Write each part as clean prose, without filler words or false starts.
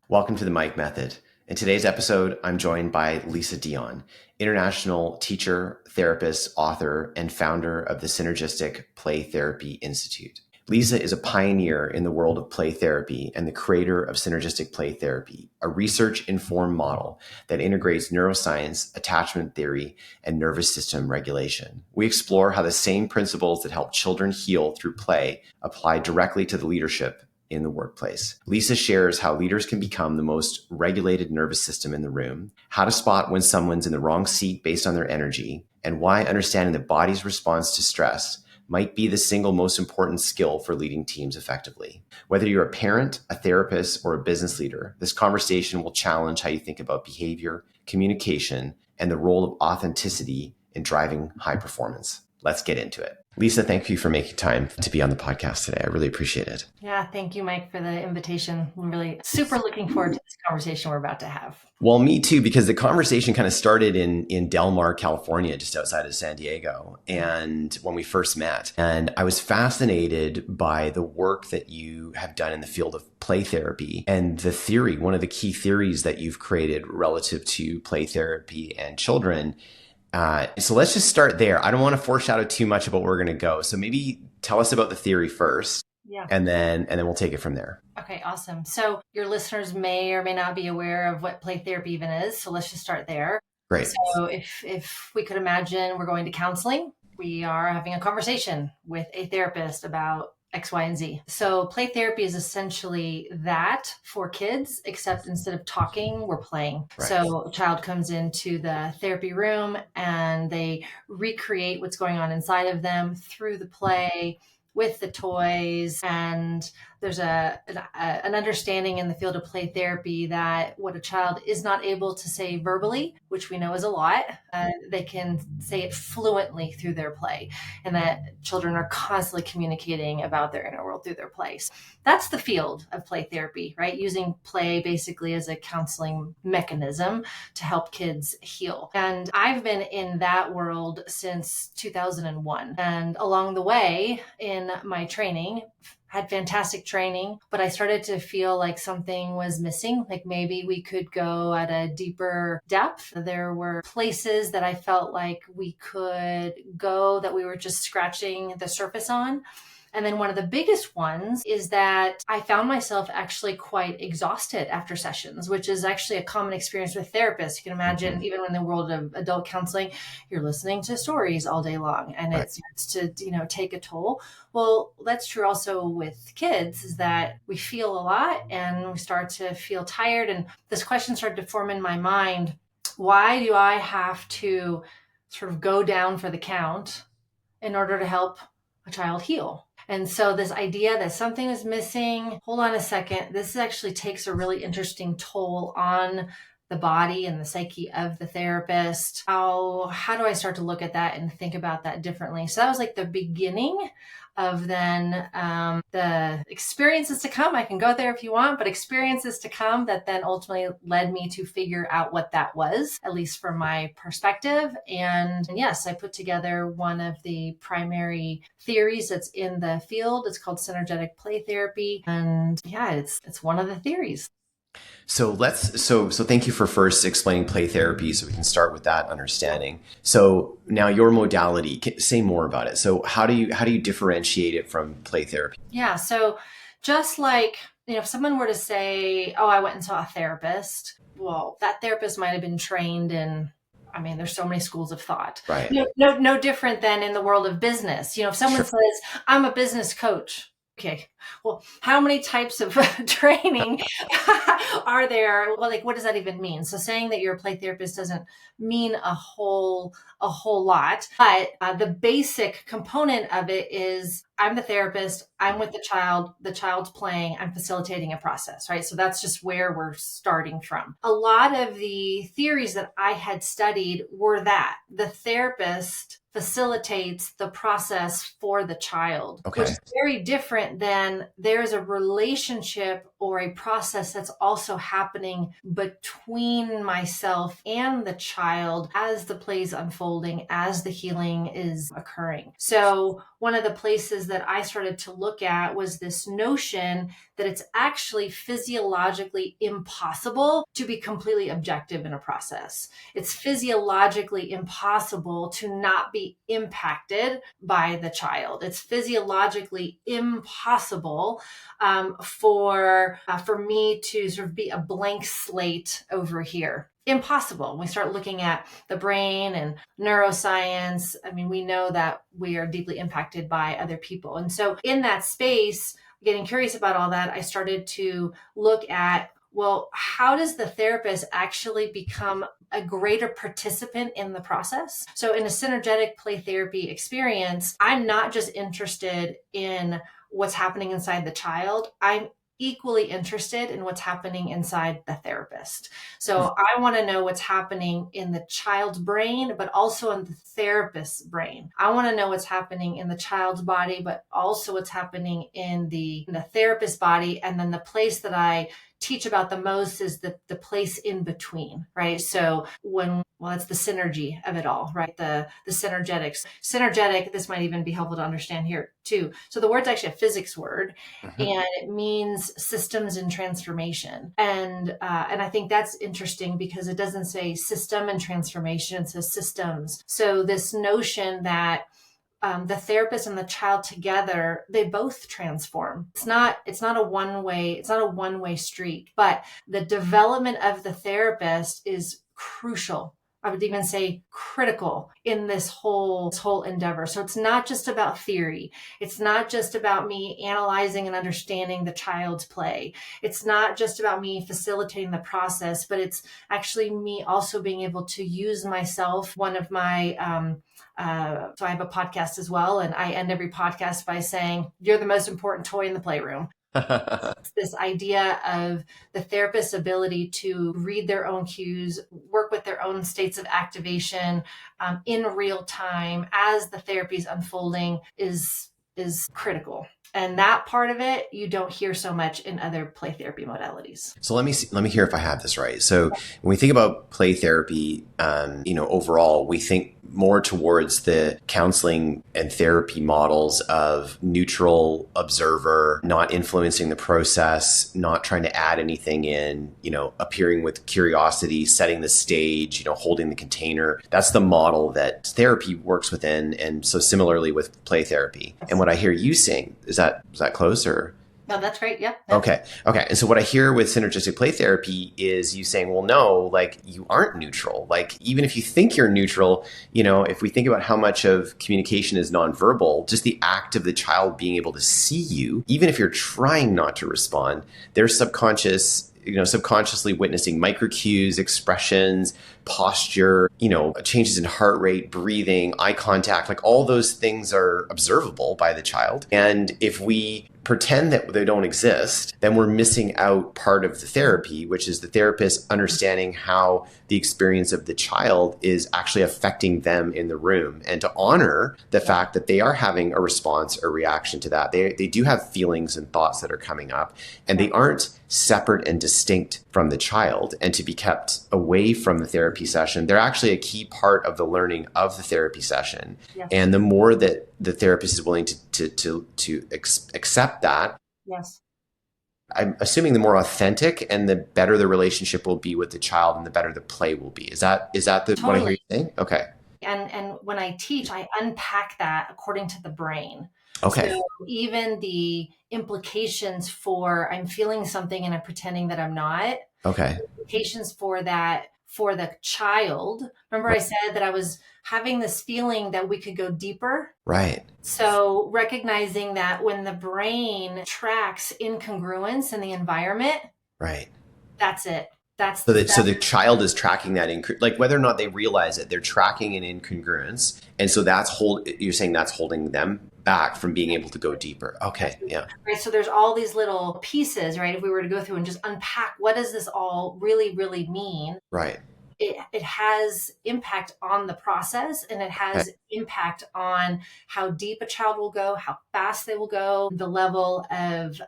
Welcome to the Mike Method. In today's episode, I'm joined by Lisa Dion, international teacher, therapist, author, and founder of the Synergetic Play Therapy Institute. Lisa is a pioneer in the world of play therapy and the creator of Synergistic Play Therapy, a research-informed model that integrates neuroscience, attachment theory, and nervous system regulation. We explore how the same principles that help children heal through play apply directly to the leadership in the workplace. Lisa shares how leaders can become the most regulated nervous system in the room, how to spot when someone's in the wrong seat based on their energy, and why understanding the body's response to stress might be the single most important skill for leading teams effectively. Whether you're a parent, a therapist, or a business leader, this conversation will challenge how you think about behavior, communication, and the role of authenticity in driving high performance. Let's get into it. Lisa, thank you for making time to be on the podcast today. I really appreciate it. Yeah, thank you, Mike, for the invitation. I'm really super looking forward to this conversation we're about to have. Well, me too, because the conversation kind of started in Del Mar, California, just outside of San Diego, and when we first met. And I was fascinated by the work that you have done in the field of play therapy and the theory, one of the key theories that you've created relative to play therapy and children. So let's just start there. I don't want to foreshadow too much about where we're going to go. So maybe tell us about the theory first. Yeah. And then we'll take it from there. Okay, awesome. So your listeners may or may not be aware of what play therapy even is. So let's just start there. Great. So if we could imagine we're going to counseling, we are having a conversation with a therapist about X, Y, and Z. So play therapy is essentially that for kids, except instead of talking, we're playing. Right. So a child comes into the therapy room and they recreate what's going on inside of them through the play with the toys. And there's an understanding in the field of play therapy that what a child is not able to say verbally, which we know is a lot, they can say it fluently through their play, and that children are constantly communicating about their inner world through their play. So that's the field of play therapy, right? Using play basically as a counseling mechanism to help kids heal. And I've been in that world since 2001. And along the way in my training, had fantastic training, but I started to feel like something was missing. Like maybe we could go at a deeper depth. There were places that I felt like we could go that we were just scratching the surface on. And then one of the biggest ones is that I found myself actually quite exhausted after sessions, which is actually a common experience with therapists. You can imagine, even in the world of adult counseling, you're listening to stories all day long, and it starts to, take a toll. Well, that's true also with kids, is that we feel a lot and we start to feel tired. And this question started to form in my mind: why do I have to sort of go down for the count in order to help a child heal? And so this idea that something is missing, hold on a second, this actually takes a really interesting toll on the body and the psyche of the therapist. How do I start to look at that and think about that differently? So that was like the beginning of then the experiences to come. I can go there if you want, but experiences to come that then ultimately led me to figure out what that was, at least from my perspective. And yes, I put together one of the primary theories that's in the field. It's called Synergetic Play Therapy. And yeah, it's one of the theories. So thank you for first explaining play therapy, so we can start with that understanding. So now your modality, say more about it. So how do you differentiate it from play therapy? Yeah. So just like, if someone were to say, oh, I went and saw a therapist, well, that therapist might have been trained in, there's so many schools of thought. Right. No different than in the world of business. If someone says, I'm a business coach. Okay, well, how many types of training are there? Well, what does that even mean? So saying that you're a play therapist doesn't mean a whole lot, but the basic component of it is I'm the therapist, I'm with the child's playing, I'm facilitating a process, right? So that's just where we're starting from. A lot of the theories that I had studied were that the therapist facilitates the process for the child, which is very different than then there's a relationship or a process that's also happening between myself and the child as the play is unfolding, as the healing is occurring. So one of the places that I started to look at was this notion that it's actually physiologically impossible to be completely objective in a process. It's physiologically impossible to not be impacted by the child. It's physiologically impossible for me to sort of be a blank slate over here. Impossible. When we start looking at the brain and neuroscience, I mean, we know that we are deeply impacted by other people. And so in that space, getting curious about all that, I started to look at, well, how does the therapist actually become a greater participant in the process? So in a synergetic play therapy experience, I'm not just interested in what's happening inside the child. I'm equally interested in what's happening inside the therapist. So I want to know what's happening in the child's brain, but also in the therapist's brain. I want to know what's happening in the child's body, but also what's happening in the therapist's body. And then the place that I teach about the most is the place in between, right? So it's the synergy of it all, right? The synergetics. Synergetic, this might even be helpful to understand here too. So the word's actually a physics word, and it means systems in transformation. And I think that's interesting because it doesn't say system and transformation, it says systems. So this notion that the therapist and the child together, they both transform. It's not a one-way street, but the development of the therapist is crucial. I would even say critical in this whole endeavor. So it's not just about theory. It's not just about me analyzing and understanding the child's play. It's not just about me facilitating the process, but it's actually me also being able to use myself. One of my so I have a podcast as well, and I end every podcast by saying, "You're the most important toy in the playroom." This idea of the therapist's ability to read their own cues, work with their own states of activation in real time as the therapy is unfolding is critical. And that part of it, you don't hear so much in other play therapy modalities. So let me hear if I have this right. So when we think about play therapy, overall, we think more towards the counseling and therapy models of neutral observer, not influencing the process, not trying to add anything in, appearing with curiosity, setting the stage, holding the container. That's the model that therapy works within. And so similarly with play therapy. And what I hear you saying, is that close or? No, that's right. Yeah. Okay. And so what I hear with synergistic play therapy is you saying, well, no, like you aren't neutral. Like even if you think you're neutral, if we think about how much of communication is nonverbal, just the act of the child being able to see you, even if you're trying not to respond, they're subconsciously witnessing micro cues, expressions, posture, changes in heart rate, breathing, eye contact, like all those things are observable by the child. And if we pretend that they don't exist, then we're missing out part of the therapy, which is the therapist understanding how the experience of the child is actually affecting them in the room, and to honor the fact that they are having a response or reaction to that. They do have feelings and thoughts that are coming up, and they aren't separate and distinct from the child and to be kept away from the therapy session. They're actually a key part of the learning of the therapy session. Yes. And the more that the therapist is willing to accept that, yes, I'm assuming the more authentic and the better the relationship will be with the child and the better the play will be. Is that Totally. What I hear you saying? Okay. And when I teach, I unpack that according to the brain. Okay. So even the implications for I'm feeling something and I'm pretending that I'm not. Okay. Implications for that for the child. Remember I said that I was having this feeling that we could go deeper? Right. So recognizing that when the brain tracks incongruence in the environment, right, that's it. So the child is tracking that, like whether or not they realize it, they're tracking an incongruence. And so you're saying that's holding them back from being able to go deeper. Okay. Yeah. Right. So there's all these little pieces, right? If we were to go through and just unpack, what does this all really, really mean? Right. it has impact on the process, and it has impact on how deep a child will go, how fast they will go, the level of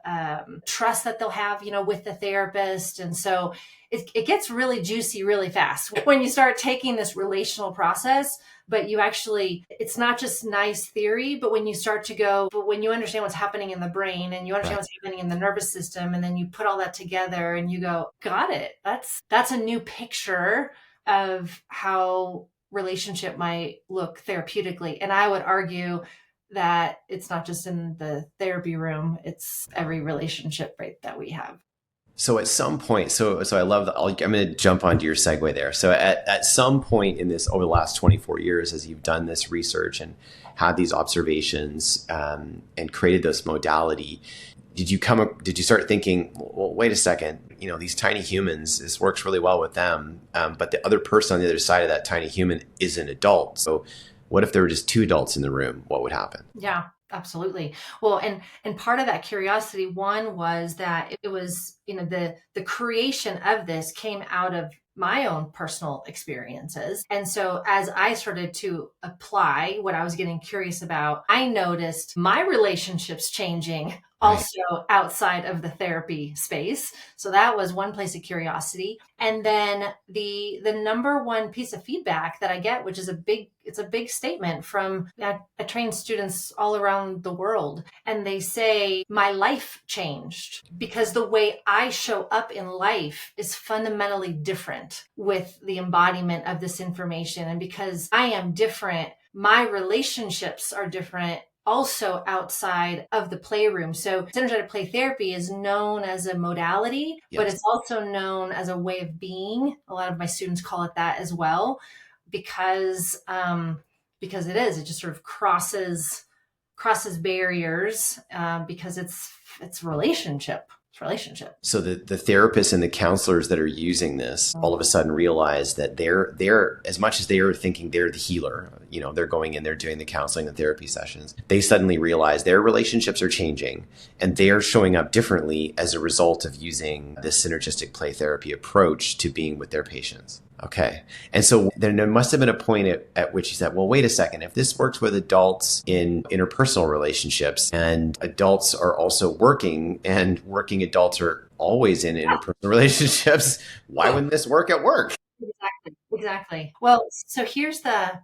trust that they'll have, with the therapist. And so it gets really juicy really fast when you start taking this relational process. But it's not just nice theory, but when you understand what's happening in the brain, and you understand what's happening in the nervous system, and then you put all that together and you go, got it. That's a new picture of how relationship might look therapeutically. And I would argue that it's not just in the therapy room, it's every relationship, right, that we have. So at some point, so I love that. I'm going to jump onto your segue there. So at some point in this, over the last 24 years, as you've done this research and had these observations and created this modality, did you start thinking, well, wait a second, these tiny humans, this works really well with them, but the other person on the other side of that tiny human is an adult. So what if there were just two adults in the room? What would happen? Yeah. Absolutely. Well, and part of that curiosity, one was that it was, the creation of this came out of my own personal experiences. And so as I started to apply what I was getting curious about, I noticed my relationships changing also outside of the therapy space. So that was one place of curiosity. And then the number one piece of feedback that I get, which is it's a big statement from, I train students all around the world, and they say, my life changed because the way I show up in life is fundamentally different with the embodiment of this information. And because I am different, my relationships are different also outside of the playroom. So synergetic play therapy is known as a modality, but it's also known as a way of being. A lot of my students call it that as well, because it just sort of crosses barriers, because it's relationship. So the therapists and the counselors that are using this all of a sudden realize that they're as much as they are thinking they're the healer, they're going in, they're doing the counseling and therapy sessions. They suddenly realize their relationships are changing and they are showing up differently as a result of using this synergistic play therapy approach to being with their patients. Okay. And so there must have been a point at which you said, well, wait a second, if this works with adults in interpersonal relationships, and adults are also working, and working adults are always in interpersonal relationships, why wouldn't this work at work? Exactly. Well, so here's the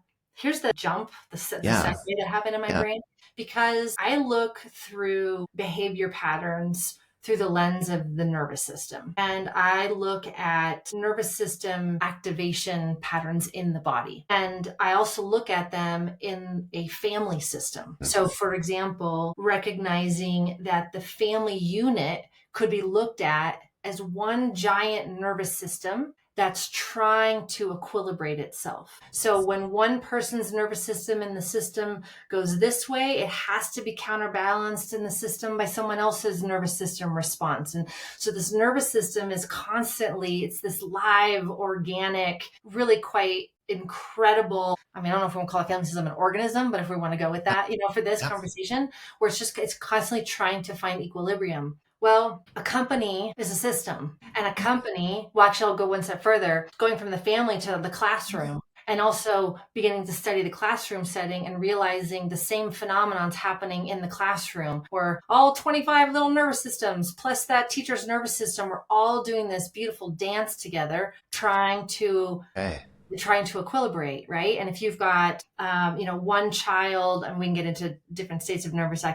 jump, the segue that happened in my brain, because I look through behavior patterns through the lens of the nervous system. And I look at nervous system activation patterns in the body. And I also look at them in a family system. So for example, recognizing that the family unit could be looked at as one giant nervous system that's trying to equilibrate itself. So when one person's nervous system in the system goes this way, it has to be counterbalanced in the system by someone else's nervous system response. And so this nervous system is constantly, it's this live, organic, really quite incredible. I mean, I don't know if we want to call a family system an organism, but if we want to go with that, for this conversation, where it's constantly trying to find equilibrium. Well, a company is a system, and a company, well, actually, I'll go one step further, going from the family to the classroom, and also beginning to study the classroom setting and realizing the same phenomenons happening in the classroom, where all 25 little nervous systems plus that teacher's nervous system were all doing this beautiful dance together, trying to equilibrate, right? And if you've got, one child, and we can get into different states of nervous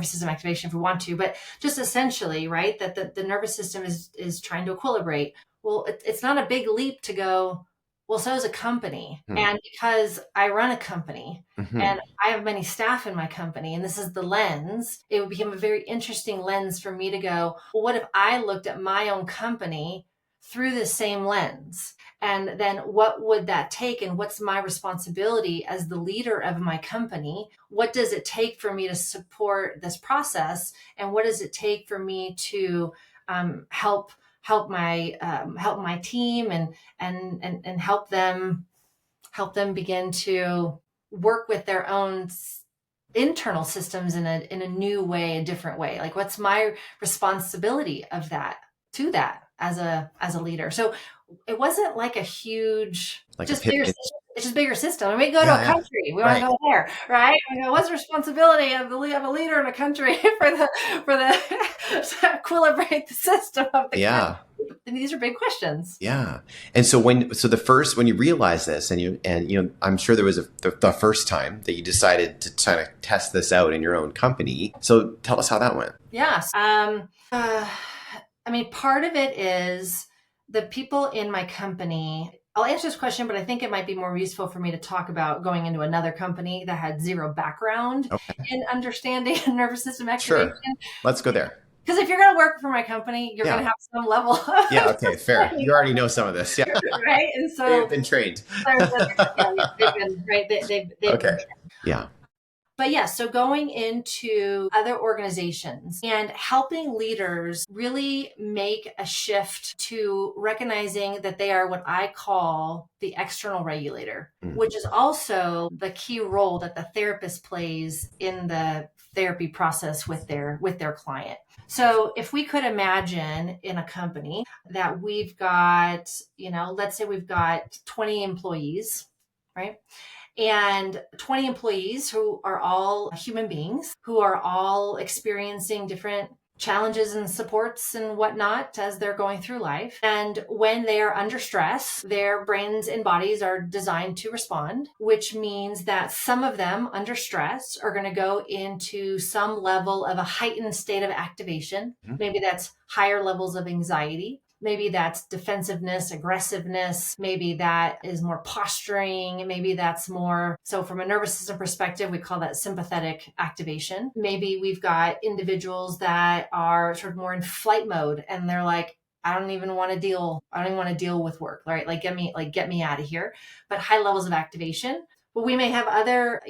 system activation if we want to, but just essentially, right, that the nervous system is trying to equilibrate. Well, it's not a big leap to go, well, so is a company. And because I run a company and I have many staff in my company, and this is the lens, it would become a very interesting lens for me to go, well, what if I looked at my own company through the same lens? And then what would that take? And what's my responsibility as the leader of my company? What does it take for me to support this process? And what does it take for me to help my team and help them begin to work with their own internal systems in a new way, a different way? Like, what's my responsibility to that as a leader. So it wasn't like a huge, Like a just bigger, pivot. it's just bigger system. And we go to a Yeah. country, we want Right. to go there, right? We go, what's the responsibility of a leader in a country for the to equilibrate the system of the country? And these are big questions. Yeah. And so when you realize this, and I'm sure there was the first time that you decided to kind of test this out in your own company. So tell us how that went. Yes. I mean, part of it is the people in my company. I'll answer this question, but I think it might be more useful for me to talk about going into another company that had zero background in understanding nervous system activation. Sure. Let's go there. Because if you're going to work for my company, you're going to have some level of okay, fair. You already know some of this. Yeah. Right. And so they've been trained. They've been, right. They've okay. Yeah. But yeah, so going into other organizations and helping leaders really make a shift to recognizing that they are what I call the external regulator, which is also the key role that the therapist plays in the therapy process with their client. So if we could imagine in a company that we've got, let's say we've got 20 employees, right? And 20 employees who are all human beings, who are all experiencing different challenges and supports and whatnot as they're going through life. And when they are under stress, their brains and bodies are designed to respond, which means that some of them under stress are going to go into some level of a heightened state of activation. Maybe that's higher levels of anxiety. Maybe that's defensiveness, aggressiveness. Maybe that is more posturing. Maybe that's more, so from a nervous system perspective, we call that sympathetic activation. Maybe we've got individuals that are sort of more in flight mode and they're like, I don't even want to deal with work, right? Get me out of here. But high levels of activation. But we may have other,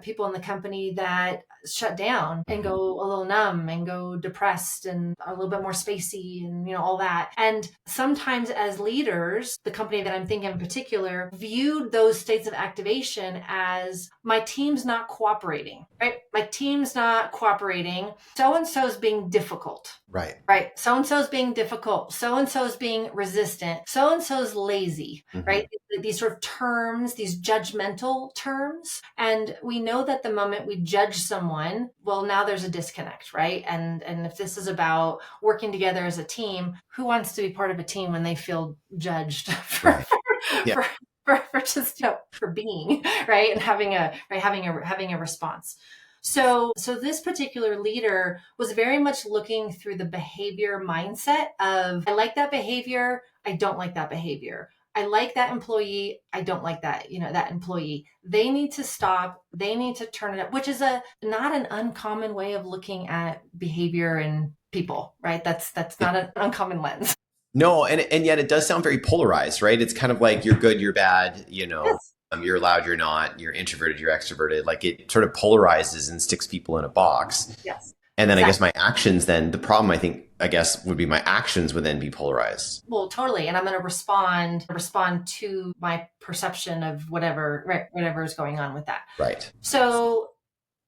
people in the company that shut down and go a little numb and go depressed and are a little bit more spacey and, all that. And sometimes as leaders, the company that I'm thinking in particular viewed those states of activation as my team's not cooperating, right? My team's not cooperating. So-and-so's being difficult. Right. Right. So-and-so's being difficult. So-and-so's being resistant. So-and-so's lazy, right? These sort of terms, these judgmental terms. And we know that the moment we judge someone, well, now there's a disconnect, right? And if this is about working together as a team, who wants to be part of a team when they feel judged for just, for being, right? And having a response. So this particular leader was very much looking through the behavior mindset of, I like that behavior. I don't like that behavior. I like that employee. I don't like that, that employee. They need to stop. They need to turn it up, which is not an uncommon way of looking at behavior and people, right? That's not an uncommon lens. No. And yet it does sound very polarized, right? It's kind of like you're good, you're bad, Yes. You're loud, you're not, you're introverted, you're extroverted. Like it sort of polarizes and sticks people in a box. Yes. And then I guess my actions, then the problem I guess would be my actions would then be polarized. Well, totally. And I'm going to respond to my perception of whatever is going on with that. Right. So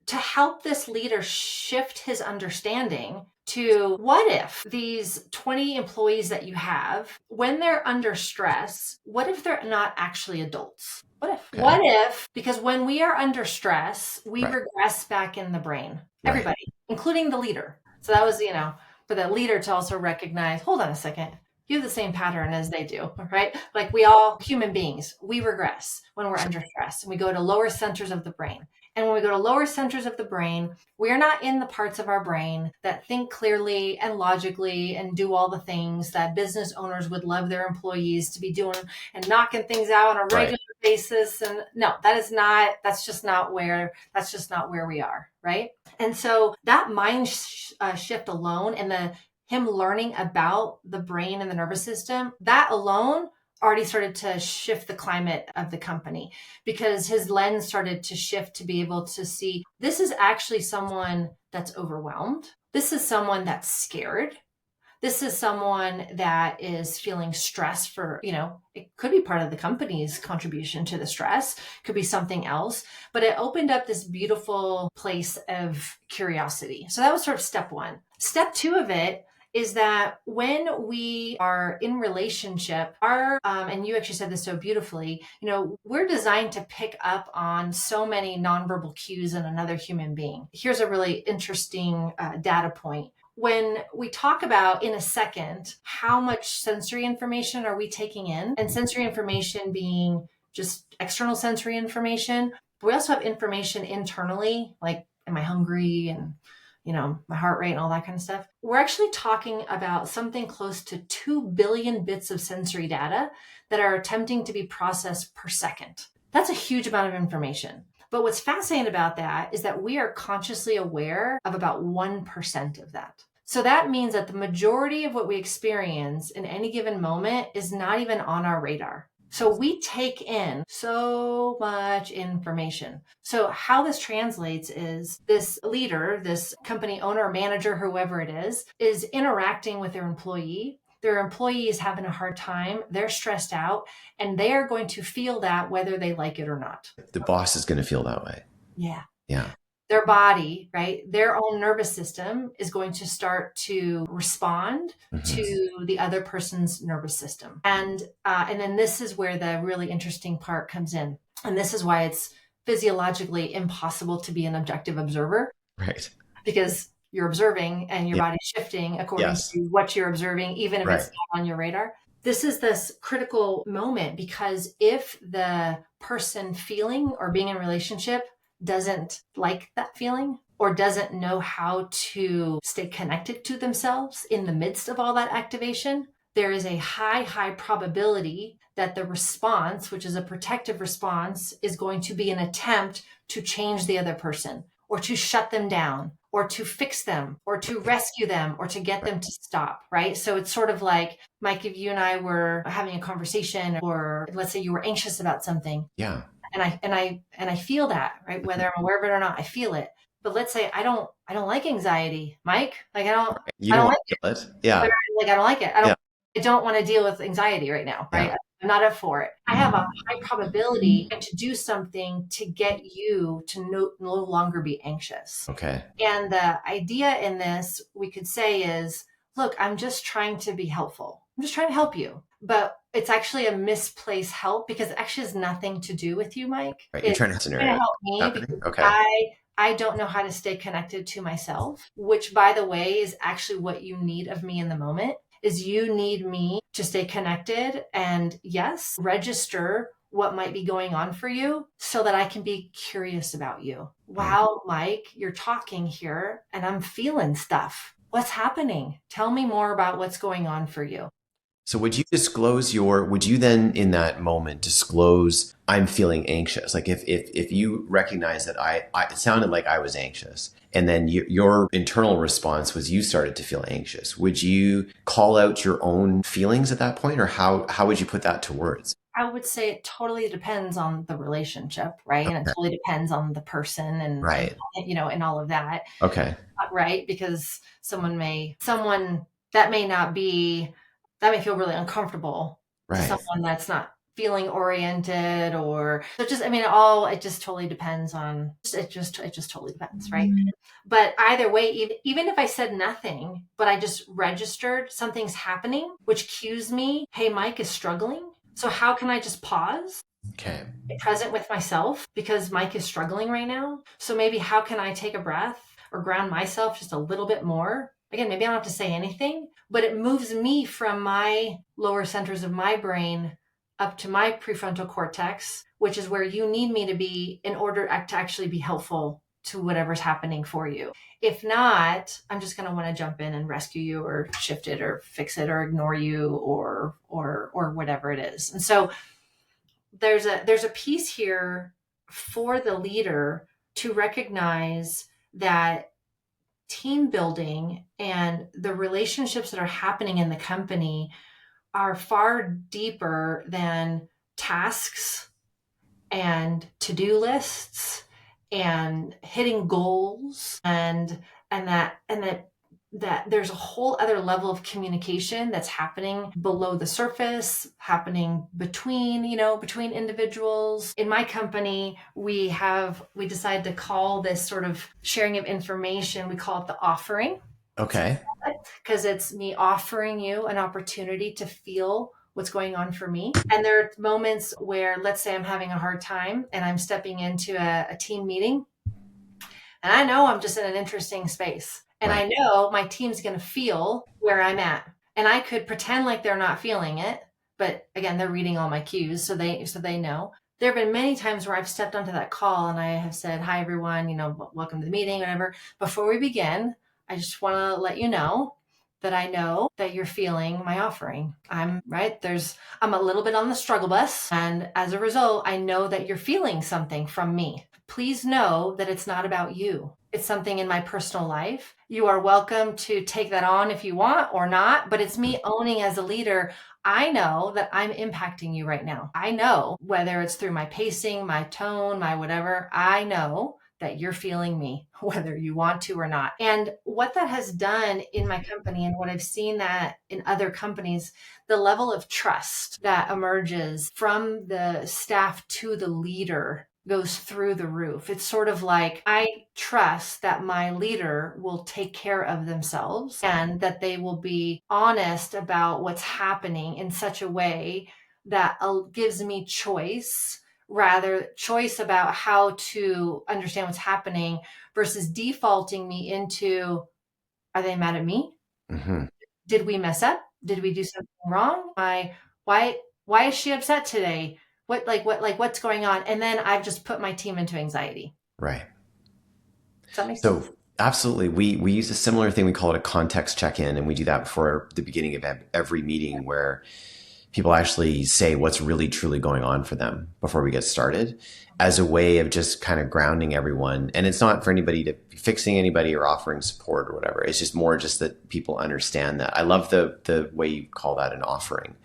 to help this leader shift his understanding to, what if these 20 employees that you have, when they're under stress, what if they're not actually adults? What if? Okay. What if, because when we are under stress, we regress back in the brain, everybody, including the leader. So that was, for the leader to also recognize, hold on a second, you have the same pattern as they do, right? Like we all, human beings, we regress when we're under stress and we go to lower centers of the brain. And when we go to lower centers of the brain, we're not in the parts of our brain that think clearly and logically and do all the things that business owners would love their employees to be doing and knocking things out on a regular basis. And no, that's just not where we are, right? And so that mind shift alone and him learning about the brain and the nervous system, that alone already started to shift the climate of the company, because his lens started to shift to be able to see, this is actually someone that's overwhelmed. This is someone that's scared. This is someone that is feeling stress for, it could be part of the company's contribution to the stress, could be something else, but it opened up this beautiful place of curiosity. So that was sort of step one. Step two of it is that when we are in relationship, and you actually said this so beautifully, we're designed to pick up on so many nonverbal cues in another human being. Here's a really interesting data point. When we talk about in a second, how much sensory information are we taking in? And sensory information being just external sensory information. But we also have information internally, like, am I hungry? And, my heart rate and all that kind of stuff. We're actually talking about something close to 2 billion bits of sensory data that are attempting to be processed per second. That's a huge amount of information. But what's fascinating about that is that we are consciously aware of about 1% of that. So that means that the majority of what we experience in any given moment is not even on our radar. So we take in so much information. So how this translates is this leader, this company owner, manager, whoever it is interacting with their employee. Their employee is having a hard time. They're stressed out, and they are going to feel that whether they like it or not. The boss is going to feel that way. Yeah. Yeah. Their body, right? Their own nervous system is going to start to respond to the other person's nervous system. And then this is where the really interesting part comes in. And this is why it's physiologically impossible to be an objective observer. Right. Because you're observing and your body's shifting according to what you're observing, even if it's not on your radar. This is this critical moment, because if the person feeling or being in a relationship doesn't like that feeling or doesn't know how to stay connected to themselves in the midst of all that activation, there is a high probability that the response, which is a protective response, is going to be an attempt to change the other person or to shut them down or to fix them or to rescue them or to get them to stop, right? So it's sort of like, Mike, if you and I were having a conversation, or let's say you were anxious about something. Yeah. And I feel that, right? Whether I'm aware of it or not, I feel it. But let's say I don't like anxiety, Mike. Like I don't like it. Yeah. Like I don't like it. I don't want to deal with anxiety right now, right? Yeah. I'm not up for it. I have a high probability to do something to get you to no longer be anxious. Okay. And the idea in this, we could say, is, look, I'm just trying to be helpful. I'm just trying to help you. But it's actually a misplaced help, because it actually has nothing to do with you, Mike. Right. You're trying to help me because I don't know how to stay connected to myself, which, by the way, is actually what you need of me in the moment. Is you need me to stay connected and, yes, register what might be going on for you so that I can be curious about you. Wow, Mike, you're talking here and I'm feeling stuff. What's happening? Tell me more about what's going on for you. So would you then in that moment disclose, I'm feeling anxious? Like if you recognize that it sounded like I was anxious, and then your internal response was you started to feel anxious, would you call out your own feelings at that point, or how would you put that to words? I would say it totally depends on the relationship, right? Okay. And it totally depends on the person and and all of that. Okay. Right? Because someone that may feel really uncomfortable to someone that's not feeling oriented, or so just, it just totally depends on, it just totally depends, right? Mm-hmm. But either way, even if I said nothing, but I just registered something's happening, which cues me, hey, Mike is struggling. So how can I just pause? Okay. Be present with myself because Mike is struggling right now. So maybe how can I take a breath or ground myself just a little bit more? Again, maybe I don't have to say anything, but it moves me from my lower centers of my brain up to my prefrontal cortex, which is where you need me to be in order to actually be helpful to whatever's happening for you. If not, I'm just going to want to jump in and rescue you or shift it or fix it or ignore you or whatever it is. And so there's a piece here for the leader to recognize that team building and the relationships that are happening in the company are far deeper than tasks and to-do lists and hitting goals and that there's a whole other level of communication that's happening below the surface, happening between individuals. In my company, we decide to call this sort of sharing of information, we call it the offering. Okay. because it's me offering you an opportunity to feel what's going on for me. And there are moments where, let's say I'm having a hard time and I'm stepping into a team meeting, and I know I'm just in an interesting space. And Right. I know my team's going to feel where I'm at. And I could pretend like they're not feeling it, but again, they're reading all my cues, so they know. There have been many times where I've stepped onto that call and I have said, "Hi everyone, welcome to the meeting, whatever. Before we begin, I just want to let you know that I know that you're feeling my offering. I'm a little bit on the struggle bus, and as a result, I know that you're feeling something from me. Please know that it's not about you. It's something in my personal life. You are welcome to take that on if you want or not, but it's me owning as a leader. I know that I'm impacting you right now. I know whether it's through my pacing, my tone, my whatever, I know that you're feeling me, whether you want to or not." And what that has done in my company, and what I've seen that in other companies, the level of trust that emerges from the staff to the leader goes through the roof. It's sort of like, I trust that my leader will take care of themselves and that they will be honest about what's happening in such a way that gives me choice about how to understand what's happening versus defaulting me into, are they mad at me? Mm-hmm. Did we mess up? Did we do something wrong? Why is she upset today? What's going on? And then I've just put my team into anxiety. Right. Does that make So sense? absolutely, we use a similar thing. We call it a context check-in, and we do that before the beginning of every meeting, where people actually say what's really truly going on for them before we get started, as a way of just kind of grounding everyone. And it's not for anybody to be fixing anybody or offering support or whatever. It's just more just that people understand that. I love the way you call that an offering,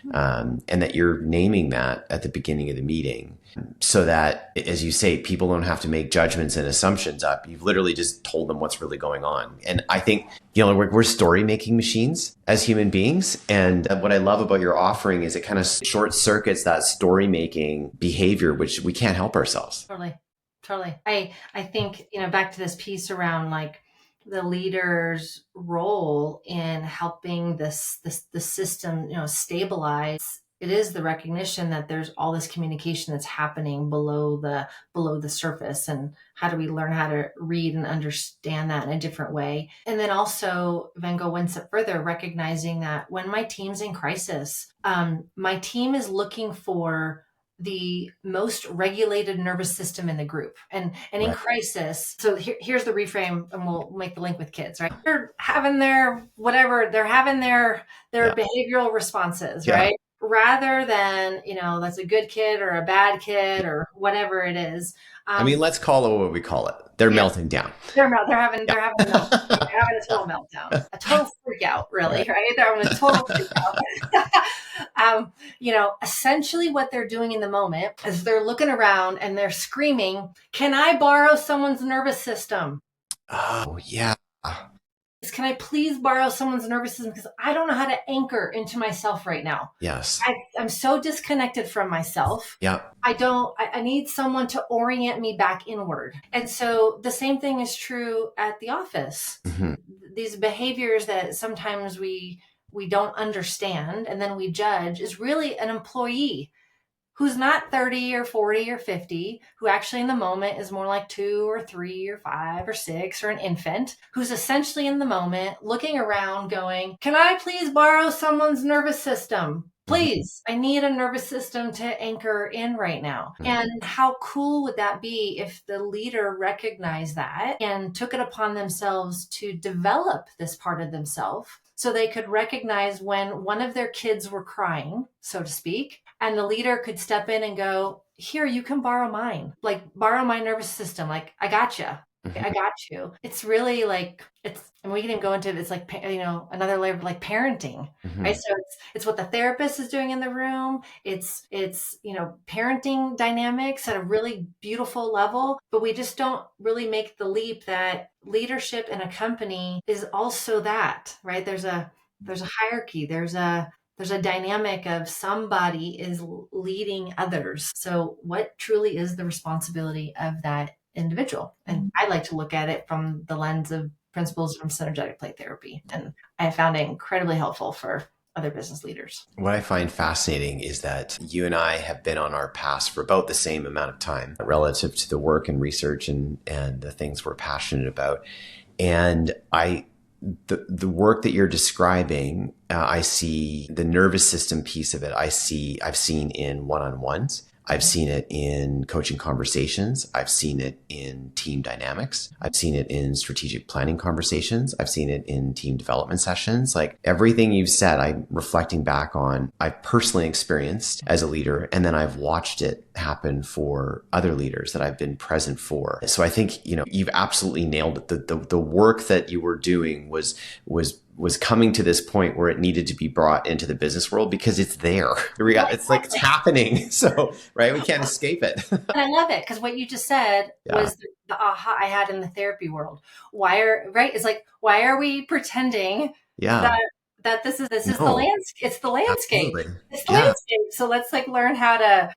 Mhm. and that you're naming that at the beginning of the meeting, so that, as you say, people don't have to make judgments and assumptions up. You've literally just told them what's really going on. And I think, we're story making machines as human beings. And what I love about your offering is it kind of short circuits that story making behavior, which we can't help ourselves. Totally. Totally. I think, back to this piece around like the leader's role in helping the system, stabilize. It is the recognition that there's all this communication that's happening below the surface, and how do we learn how to read and understand that in a different way. And then also then go one step further, recognizing that when my team's in crisis, my team is looking for the most regulated nervous system in the group, and in Right. crisis. So here's the reframe, and we'll make the link with kids. Right, they're having their whatever, they're having their Yeah. behavioral responses, Yeah. right? Rather than, that's a good kid or a bad kid or whatever it is. I mean, let's call it what we call it. They're Yeah, melting down. they're having a meltdown. Yeah. They're having a total meltdown, a total freak out, really, Right. right? They're having a total freak out. Essentially what they're doing in the moment is they're looking around and they're screaming, "Can I borrow someone's nervous system? Oh, yeah. Can I please borrow someone's nervous system? Because I don't know how to anchor into myself right now. Yes. I'm so disconnected from myself. Yeah. I need someone to orient me back inward." And so the same thing is true at the office. Mm-hmm. These behaviors that sometimes we don't understand and then we judge is really an employee who's not 30 or 40 or 50, who actually in the moment is more like 2 or 3 or 5 or 6, or an infant, who's essentially in the moment looking around going, "Can I please borrow someone's nervous system? Mm-hmm. Please, I need a nervous system to anchor in right now." And how cool would that be if the leader recognized that and took it upon themselves to develop this part of themselves, so they could recognize when one of their kids were crying, so to speak, and the leader could step in and go, "Here, you can borrow mine. Like, borrow my nervous system. Like, I got you. Mm-hmm. I got you." It's really like, and we can even go into, it's like, another layer of like parenting, Mm-hmm. right? So it's what the therapist is doing in the room. It's parenting dynamics at a really beautiful level, but we just don't really make the leap that leadership in a company is also that, right? There's a hierarchy. There's a dynamic of somebody is leading others. So what truly is the responsibility of that individual? And I like to look at it from the lens of principles from synergetic play therapy. And I found it incredibly helpful for other business leaders. What I find fascinating is that you and I have been on our paths for about the same amount of time relative to the work and research and the things we're passionate about. And the work that you're describing, I see the nervous system piece of it. I've seen in one-on-ones. I've seen it in coaching conversations. I've seen it in team dynamics. I've seen it in strategic planning conversations. I've seen it in team development sessions. Like everything you've said, I'm reflecting back on, I've personally experienced as a leader, and then I've watched it happen for other leaders that I've been present for. So I think, you've absolutely nailed it. The work that you were doing was coming to this point where it needed to be brought into the business world because it's there. It's like it's happening. So, right, we can't escape it. And I love it because what you just said was the aha I had in the therapy world. It's like, why are we pretending that this is the landscape? It's the landscape. Absolutely. It's the landscape. So let's learn how to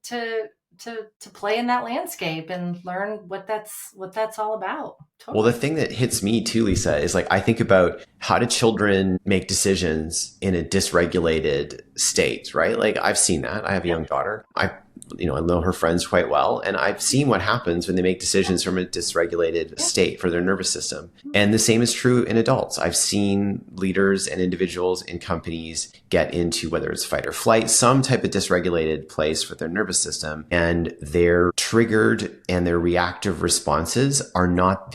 play in that landscape and learn what that's all about. Totally. Well, the thing that hits me too, Lisa, is like I think about how do children make decisions in a dysregulated state, right? Like I've seen that. I have a young daughter. I know her friends quite well, and I've seen what happens when they make decisions from a dysregulated state for their nervous system. And the same is true in adults. I've seen leaders and individuals in companies get into, whether it's fight or flight, some type of dysregulated place for their nervous system, and they're triggered and their reactive responses are not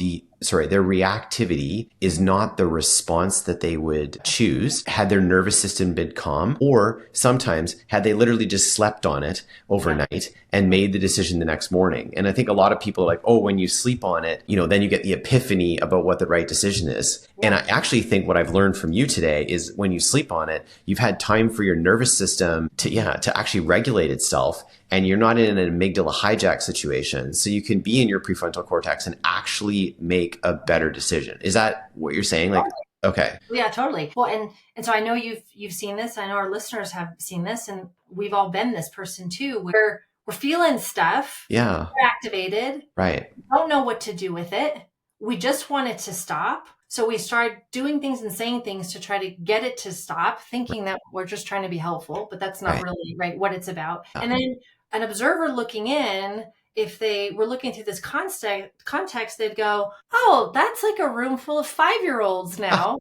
their reactivity is not the response that they would choose had their nervous system been calm, or sometimes had they literally just slept on it overnight and made the decision the next morning. And I think a lot of people are like, oh, when you sleep on it, then you get the epiphany about what the right decision is. And I actually think what I've learned from you today is when you sleep on it, you've had time for your nervous system to actually regulate itself. And you're not in an amygdala hijack situation. So you can be in your prefrontal cortex and actually make a better decision. Is that what you're saying? Like, okay. Yeah, totally. Well, and so I know you've seen this. I know our listeners have seen this, and we've all been this person too, where we're feeling stuff. Yeah. We're activated. Right. Don't know what to do with it. We just want it to stop. So we start doing things and saying things to try to get it to stop, thinking that we're just trying to be helpful, but that's not really what it's about. And then an observer looking in, if they were looking through this context, they'd go, oh, that's like a room full of 5-year-olds now,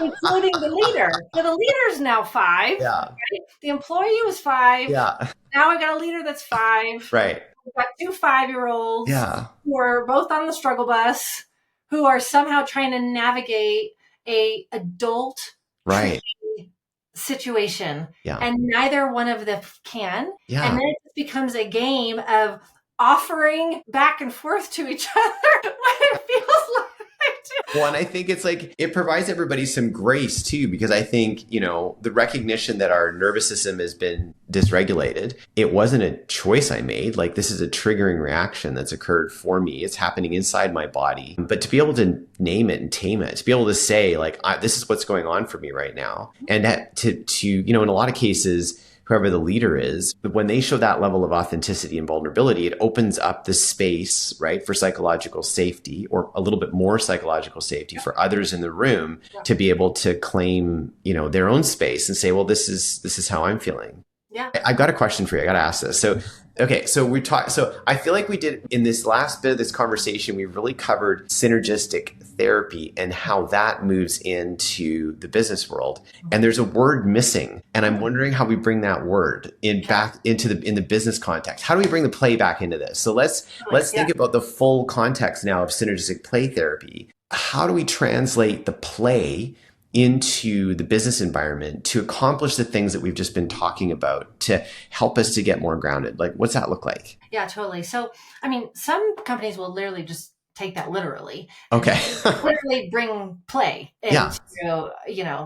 including the leader. So the leader's now 5. Yeah. Right? The employee was 5. Yeah. Now I got a leader that's 5. Right. We've got 2 5-year-olds who are both on the struggle bus, who are somehow trying to navigate a adult situation. Yeah. And neither one of them can. Yeah. And then it just becomes a game of offering back and forth to each other what it feels like. Well, and I think it's like it provides everybody some grace too, because I think, the recognition that our nervous system has been dysregulated, it wasn't a choice I made. Like this is a triggering reaction that's occurred for me. It's happening inside my body. But to be able to name it and tame it, to be able to say like, this is what's going on for me right now. And that to in a lot of cases, whoever the leader is, when they show that level of authenticity and vulnerability, it opens up the space, right, for psychological safety, or a little bit more psychological safety for others in the room to be able to claim, their own space and say, well, this is how I'm feeling. Yeah. I've got a question for you. I got to ask this. So, okay. So I feel like we did in this last bit of this conversation, we really covered synergistic therapy and how that moves into the business world. And there's a word missing. And I'm wondering how we bring that word back into in the business context. How do we bring the play back into this? So let's think about the full context now of synergistic play therapy. How do we translate the play into the business environment to accomplish the things that we've just been talking about to help us to get more grounded? Like, what's that look like? Yeah, totally. So, I mean, some companies will literally just take that literally. Okay. Literally bring play into,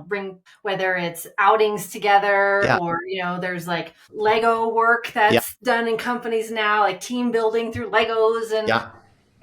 bring, whether it's outings together or, there's like Lego work that's done in companies now, like team building through Legos and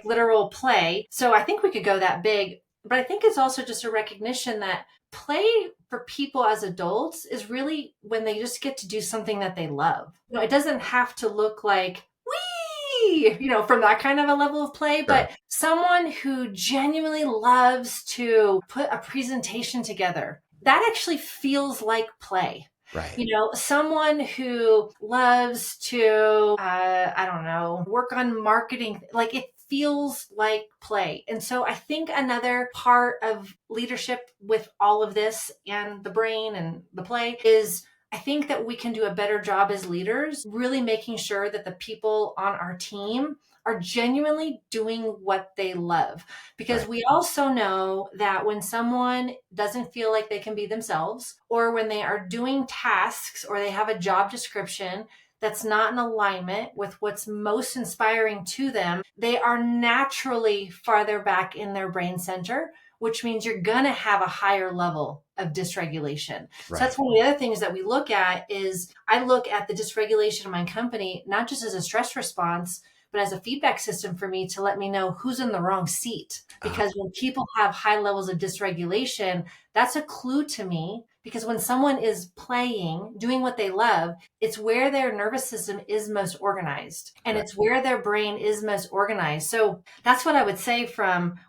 literal play. So I think we could go that big, but I think it's also just a recognition that play for people as adults is really when they just get to do something that they love. It doesn't have to look like, wee, wee, from that kind of a level of play, but someone who genuinely loves to put a presentation together, that actually feels like play. Right. Someone who loves to, I don't know, work on marketing, like it feels like play. And so I think another part of leadership with all of this and the brain and the play is I think that we can do a better job as leaders, really making sure that the people on our team are genuinely doing what they love. Because we also know that when someone doesn't feel like they can be themselves, or when they are doing tasks or they have a job description that's not in alignment with what's most inspiring to them, they are naturally farther back in their brain center, which means you're going to have a higher level of dysregulation. So that's one of the other things that we look at is I look at the dysregulation of my company, not just as a stress response, but as a feedback system for me to let me know who's in the wrong seat. Because when people have high levels of dysregulation, that's a clue to me. Because when someone is playing, doing what they love, it's where their nervous system is most organized and it's where their brain is most organized. So that's what I would say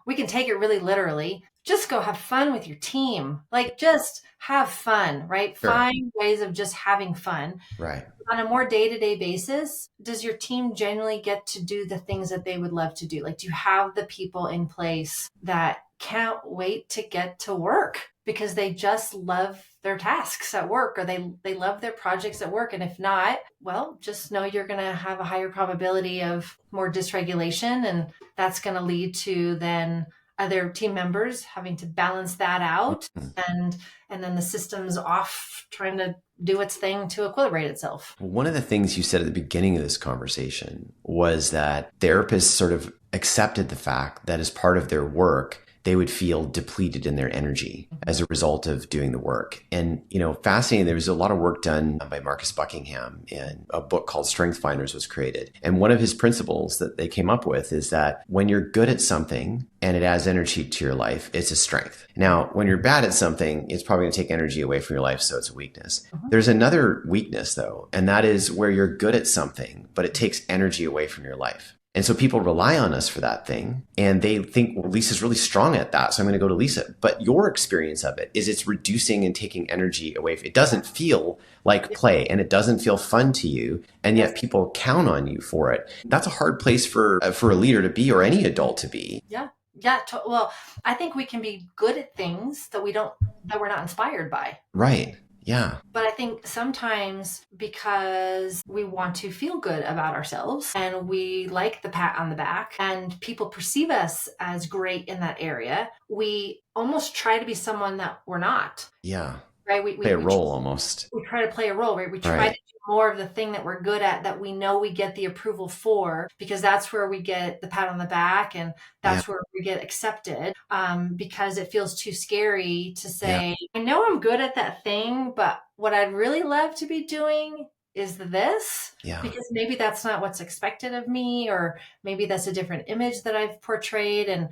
we can take it really literally. Just go have fun with your team. Like just have fun, right? Find ways of just having fun. Right. On a more day-to-day basis, does your team generally get to do the things that they would love to do? Like, do you have the people in place that can't wait to get to work because they just love their tasks at work or they love their projects at work? And if not, well, just know you're going to have a higher probability of more dysregulation, and that's going to lead to then other team members having to balance that out, and then the system's off trying to do its thing to equilibrate itself. One of the things you said at the beginning of this conversation was that therapists sort of accepted the fact that as part of their work, they would feel depleted in their energy as a result of doing the work. And, fascinating, there was a lot of work done by Marcus Buckingham, and a book called Strength Finders was created. And one of his principles that they came up with is that when you're good at something and it adds energy to your life, it's a strength. Now, when you're bad at something, it's probably going to take energy away from your life, so it's a weakness. There's another weakness, though, and that is where you're good at something, but it takes energy away from your life. And so people rely on us for that thing, and they think, well, Lisa's really strong at that, so I'm going to go to Lisa. But your experience of it is it's reducing and taking energy away. It doesn't feel like play, and it doesn't feel fun to you, and yet people count on you for it. That's a hard place for a leader to be, or any adult to be. Yeah. Well, I think we can be good at things that we're not inspired by. Right. Yeah. But I think sometimes because we want to feel good about ourselves and we like the pat on the back and people perceive us as great in that area, we almost try to be someone that we're not. Yeah. Right? We play a role almost. We try to play a role, right? We try to do more of the thing that we're good at, that we know we get the approval for, because that's where we get the pat on the back and that's where we get accepted, because it feels too scary to say, I know I'm good at that thing, but what I'd really love to be doing is this, because maybe that's not what's expected of me, or maybe that's a different image that I've portrayed. And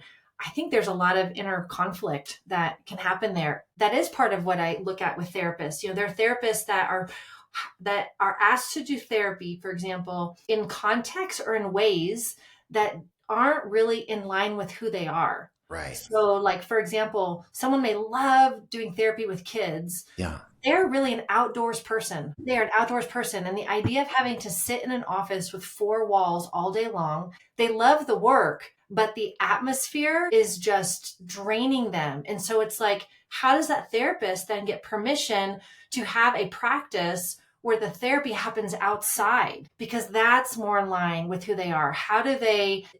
I think there's a lot of inner conflict that can happen there. That is part of what I look at with therapists. There are therapists that are asked to do therapy, for example, in contexts or in ways that aren't really in line with who they are. Right. So, like, for example, someone may love doing therapy with kids. Yeah. They're really an outdoors person. They're an outdoors person. And the idea of having to sit in an office with four walls all day long, they love the work, but the atmosphere is just draining them. And so it's like, how does that therapist then get permission to have a practice where the therapy happens outside? Because that's more in line with who they are.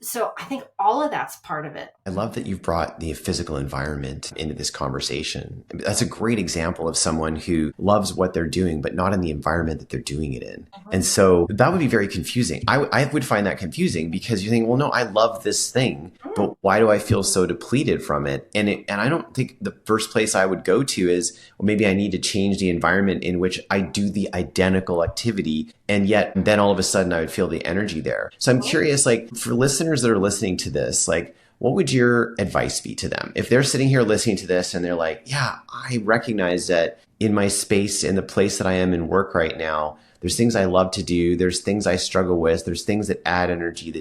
So I think all of that's part of it. I love that you've brought the physical environment into this conversation. That's a great example of someone who loves what they're doing, but not in the environment that they're doing it in. And so that would be very confusing. I would find that confusing, because you think, well, no, I love this thing, but why do I feel so depleted from it? And I don't think the first place I would go to is, well, maybe I need to change the environment in which I do the identical activity, and yet then all of a sudden I would feel the energy there. So I'm curious, like, for listeners that are listening to this, like, what would your advice be to them? If they're sitting here listening to this and they're like, yeah, I recognize that in my space, in the place that I am in work right now, There's things I love to do. There's things I struggle with. There's things that add energy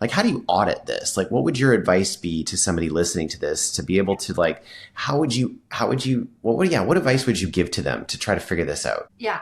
like, how do you audit this? Like, what would your advice be to somebody listening to this to be able to like, what advice would you give to them to try to figure this out? Yeah.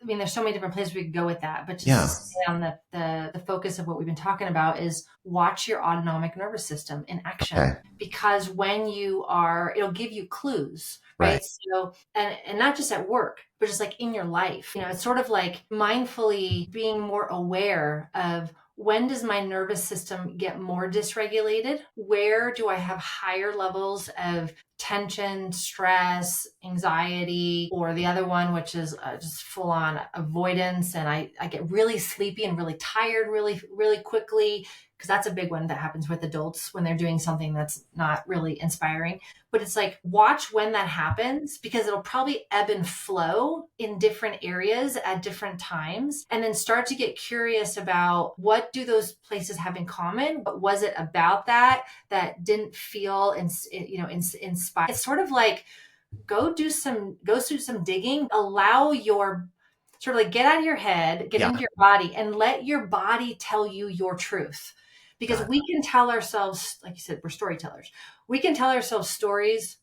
There's so many different places we could go with that, but just Yeah. to stay on the focus of what we've been talking about is watch your autonomic nervous system in action. Okay. Because when it'll give you clues, right? Right. So, and not just at work, but just like in your life, it's sort of like mindfully being more aware of, when does my nervous system get more dysregulated? Where do I have higher levels of tension, stress, anxiety, or the other one, which is just full on avoidance? And I get really sleepy and really tired really, really quickly, because that's a big one that happens with adults when they're doing something that's not really inspiring. But it's like, watch when that happens, because it'll probably ebb and flow in different areas at different times. And then start to get curious about, what do those places have in common? What was it about that didn't feel inspired? It's sort of like, go do some digging, allow your sort of like, get out of your head, get into your body, and let your body tell you your truth. Because we can tell ourselves, like you said, we're storytellers. We can tell ourselves stories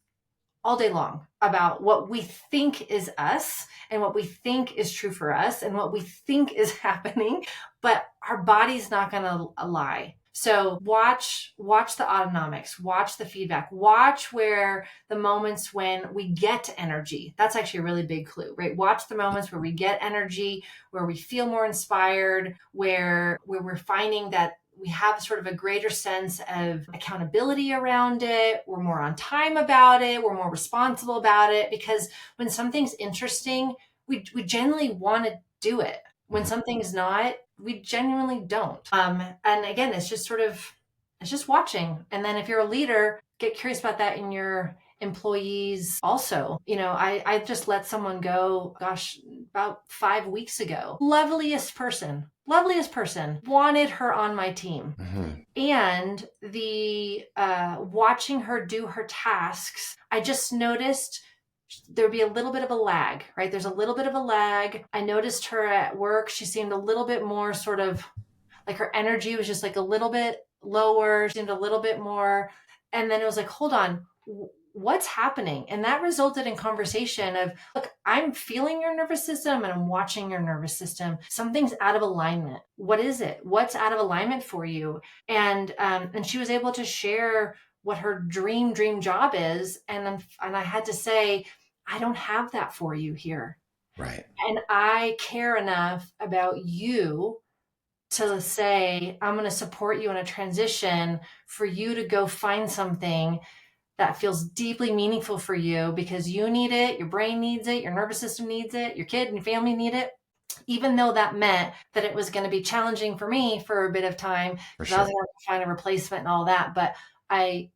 all day long about what we think is us and what we think is true for us and what we think is happening, but our body's not going to lie. So watch the autonomics, watch the feedback, watch where the moments when we get energy. That's actually a really big clue, right? Watch the moments where we get energy, where we feel more inspired, where we're finding that we have sort of a greater sense of accountability around it. We're more on time about it. We're more responsible about it, because when something's interesting, we generally want to do it. When something's not, we genuinely don't. And again, it's just watching. And then if you're a leader, get curious about that in your employees also. I just let someone go, gosh, about 5 weeks ago. Loveliest person, wanted her on my team. And the watching her do her tasks, I just noticed there'd be a little bit of a lag, right? There's a little bit of a lag. I noticed her at work. She seemed a little bit more sort of like, her energy was just like a little bit lower, seemed a little bit more. And then it was like, hold on, what's happening? And that resulted in conversation of, look, I'm feeling your nervous system and I'm watching your nervous system. Something's out of alignment. What is it? What's out of alignment for you? And she was able to share what her dream job is. And I had to say, I don't have that for you here. Right. And I care enough about you to say, I'm going to support you in a transition for you to go find something that feels deeply meaningful for you, because you need it, your brain needs it, your nervous system needs it, your kid and your family need it. Even though that meant that it was going to be challenging for me for a bit of time, because I was going to find a replacement and all that. But I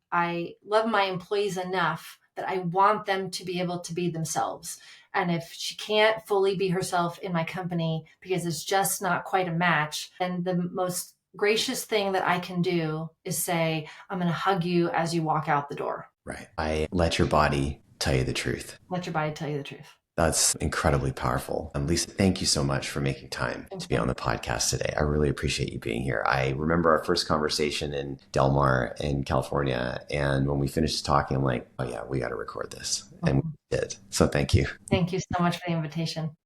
love my employees enough that I want them to be able to be themselves. And if she can't fully be herself in my company because it's just not quite a match, then the most gracious thing that I can do is say, I'm going to hug you as you walk out the door. Right. I let your body tell you the truth. Let your body tell you the truth. That's incredibly powerful. Lisa, thank you so much for making time to be on the podcast today. I really appreciate you being here. I remember our first conversation in Del Mar in California. And when we finished talking, I'm like, oh yeah, we got to record this. And we did. So thank you. Thank you so much for the invitation.